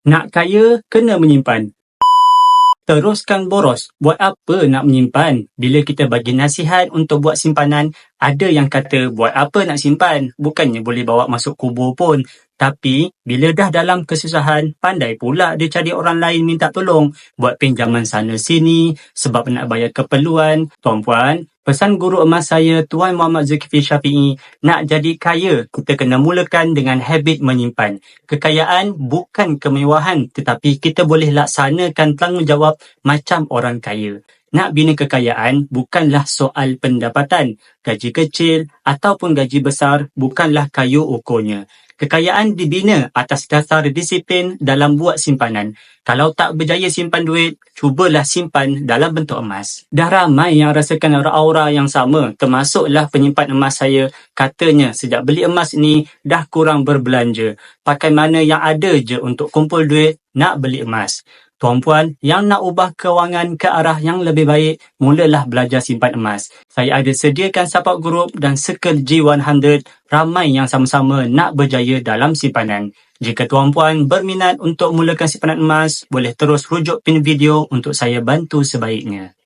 Nak kaya, kena menyimpan. Teruskan boros. Buat apa nak menyimpan? Bila kita bagi nasihat untuk buat simpanan, ada yang kata buat apa nak simpan? Bukannya boleh bawa masuk kubur pun. Tapi, bila dah dalam kesusahan, pandai pula dia cari orang lain minta tolong. Buat pinjaman sana sini sebab nak bayar keperluan. Tuan-puan, pesan guru emas saya, Tuan Muhammad Zulkifli Syafi'i, nak jadi kaya, kita kena mulakan dengan habit menyimpan. Kekayaan bukan kemewahan, tetapi kita boleh laksanakan tanggungjawab macam orang kaya. Nak bina kekayaan bukanlah soal pendapatan. Gaji kecil ataupun gaji besar bukanlah kayu ukurnya. Kekayaan dibina atas dasar disiplin dalam buat simpanan. Kalau tak berjaya simpan duit, cubalah simpan dalam bentuk emas. Dah ramai yang rasakan aura yang sama, termasuklah penyimpan emas saya. Katanya sejak beli emas ni dah kurang berbelanja. Pakai mana yang ada je untuk kumpul duit, nak beli emas. Tuan-puan yang nak ubah kewangan ke arah yang lebih baik, mulalah belajar simpan emas. Saya ada sediakan support group dan Circle G100, ramai yang sama-sama nak berjaya dalam simpanan. Jika tuan-puan berminat untuk mulakan simpanan emas, boleh terus rujuk pin video untuk saya bantu sebaiknya.